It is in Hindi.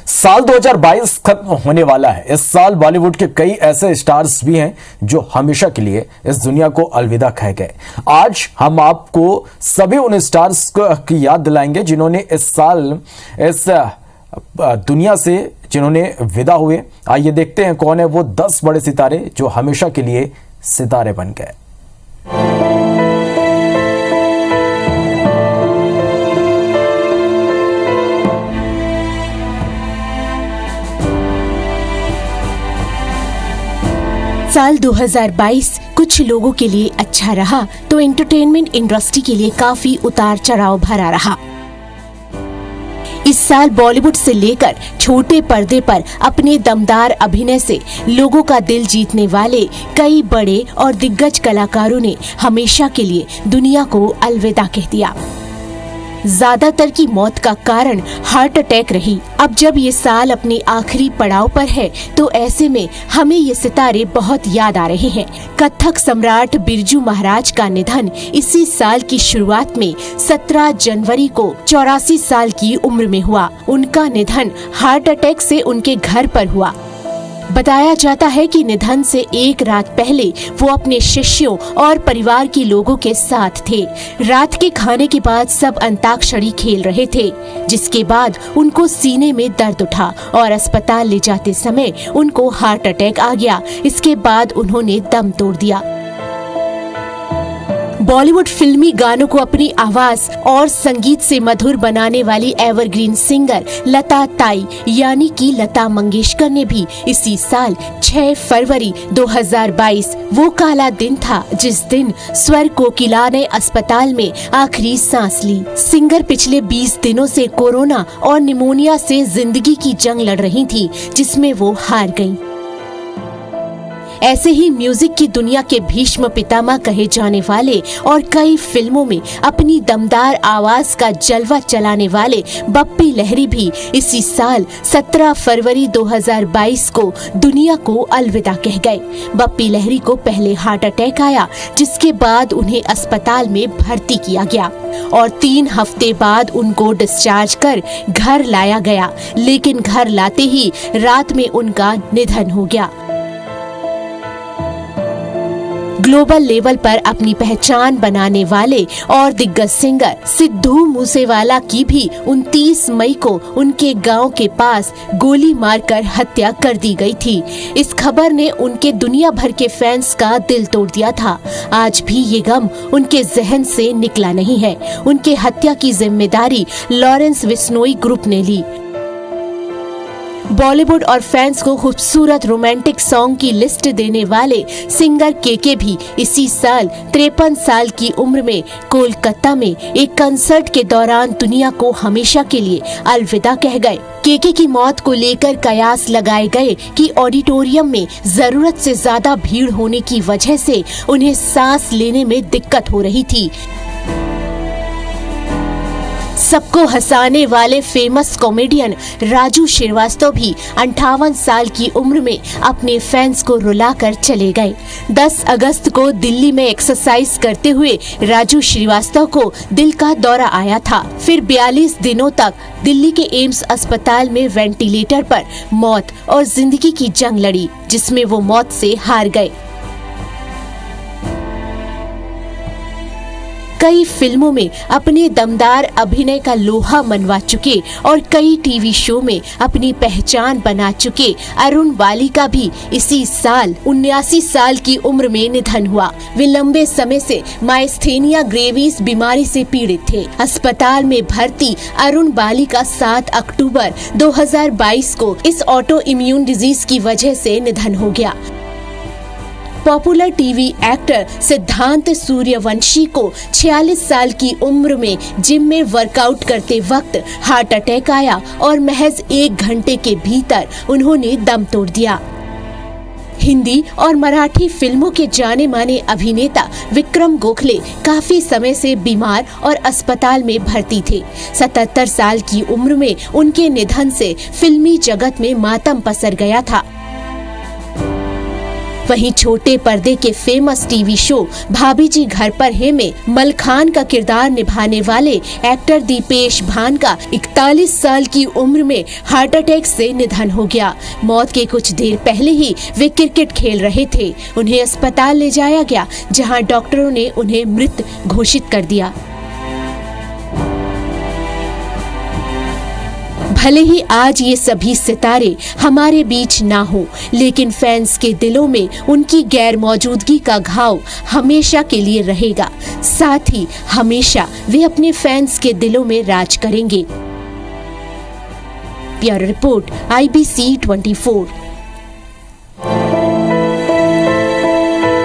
साल 2022 खत्म होने वाला है। इस साल बॉलीवुड के कई ऐसे स्टार्स भी हैं जो हमेशा के लिए इस दुनिया को अलविदा कह गए। आज हम आपको सभी उन स्टार्स की याद दिलाएंगे जिन्होंने इस साल इस दुनिया से जिन्होंने विदा हुए। आइए देखते हैं कौन है वो 10 बड़े सितारे जो हमेशा के लिए सितारे बन गए। साल 2022 कुछ लोगों के लिए अच्छा रहा तो एंटरटेनमेंट इंडस्ट्री के लिए काफी उतार चढ़ाव भरा रहा। इस साल बॉलीवुड से लेकर छोटे पर्दे पर अपने दमदार अभिनय से लोगों का दिल जीतने वाले कई बड़े और दिग्गज कलाकारों ने हमेशा के लिए दुनिया को अलविदा कह दिया। ज्यादातर की मौत का कारण हार्ट अटैक रही। अब जब ये साल अपने आखिरी पड़ाव पर है तो ऐसे में हमें ये सितारे बहुत याद आ रहे हैं। कथक सम्राट बिरजू महाराज का निधन इसी साल की शुरुआत में 17 जनवरी को 84 साल की उम्र में हुआ। उनका निधन हार्ट अटैक से उनके घर पर हुआ। बताया जाता है कि निधन से एक रात पहले वो अपने शिष्यों और परिवार के लोगों के साथ थे। रात के खाने के बाद सब अंताक्षरी खेल रहे थे, जिसके बाद उनको सीने में दर्द उठा और अस्पताल ले जाते समय उनको हार्ट अटैक आ गया। इसके बाद उन्होंने दम तोड़ दिया। बॉलीवुड फिल्मी गानों को अपनी आवाज और संगीत से मधुर बनाने वाली एवरग्रीन सिंगर लता ताई यानी कि लता मंगेशकर ने भी इसी साल 6 फरवरी 2022 वो काला दिन था जिस दिन स्वर कोकिला ने अस्पताल में आखिरी सांस ली। सिंगर पिछले 20 दिनों से कोरोना और निमोनिया से जिंदगी की जंग लड़ रही थी, जिसमें वो हार गईं। ऐसे ही म्यूजिक की दुनिया के भीष्म पितामह कहे जाने वाले और कई फिल्मों में अपनी दमदार आवाज का जलवा चलाने वाले बप्पी लहरी भी इसी साल 17 फरवरी 2022 को दुनिया को अलविदा कह गए। बप्पी लहरी को पहले हार्ट अटैक आया, जिसके बाद उन्हें अस्पताल में भर्ती किया गया और 3 हफ्ते बाद उनको डिस्चार्ज कर घर लाया गया, लेकिन घर लाते ही रात में उनका निधन हो गया। ग्लोबल लेवल पर अपनी पहचान बनाने वाले और दिग्गज सिंगर सिद्धू मूसेवाला की भी 29 मई को उनके गांव के पास गोली मारकर हत्या कर दी गई थी। इस खबर ने उनके दुनिया भर के फैंस का दिल तोड़ दिया था। आज भी ये गम उनके जहन से निकला नहीं है। उनके हत्या की जिम्मेदारी लॉरेंस बिश्नोई ग्रुप ने ली। बॉलीवुड और फैंस को खूबसूरत रोमांटिक सॉन्ग की लिस्ट देने वाले सिंगर केके भी इसी साल 53 साल की उम्र में कोलकाता में एक कंसर्ट के दौरान दुनिया को हमेशा के लिए अलविदा कह गए। केके की मौत को लेकर कयास लगाए गए कि ऑडिटोरियम में जरूरत से ज्यादा भीड़ होने की वजह से उन्हें सांस लेने में दिक्कत हो रही थी। सबको हंसाने वाले फेमस कॉमेडियन राजू श्रीवास्तव भी 58 साल की उम्र में अपने फैंस को रुलाकर चले गए। 10 अगस्त को दिल्ली में एक्सरसाइज करते हुए राजू श्रीवास्तव को दिल का दौरा आया था। फिर 42 दिनों तक दिल्ली के एम्स अस्पताल में वेंटिलेटर पर मौत और जिंदगी की जंग लड़ी, जिसमें वो मौत से हार गए। कई फिल्मों में अपने दमदार अभिनय का लोहा मनवा चुके और कई टीवी शो में अपनी पहचान बना चुके अरुण बाली का भी इसी साल 79 साल की उम्र में निधन हुआ। वे लंबे समय से माइस्थेनिया ग्रेविस बीमारी से पीड़ित थे। अस्पताल में भर्ती अरुण बाली का 7 अक्टूबर 2022 को इस ऑटो इम्यून डिजीज की वजह से निधन हो गया। पॉपुलर टीवी एक्टर सिद्धांत सूर्यवंशी को 46 साल की उम्र में जिम में वर्कआउट करते वक्त हार्ट अटैक आया और महज 1 घंटे के भीतर उन्होंने दम तोड़ दिया। हिंदी और मराठी फिल्मों के जाने माने अभिनेता विक्रम गोखले काफी समय से बीमार और अस्पताल में भर्ती थे। 77 साल की उम्र में उनके निधन से फिल्मी जगत में मातम पसर गया था। वहीं छोटे पर्दे के फेमस टीवी शो भाभी जी घर पर है में मलखान का किरदार निभाने वाले एक्टर दीपेश भान का 41 साल की उम्र में हार्ट अटैक से निधन हो गया। मौत के कुछ देर पहले ही वे क्रिकेट खेल रहे थे। उन्हें अस्पताल ले जाया गया, जहां डॉक्टरों ने उन्हें मृत घोषित कर दिया। भले ही आज ये सभी सितारे हमारे बीच ना हो, लेकिन फैंस के दिलों में उनकी गैर मौजूदगी का घाव हमेशा के लिए रहेगा। साथ ही हमेशा वे अपने फैंस के दिलों में राज करेंगे। Bureau report IBC 24।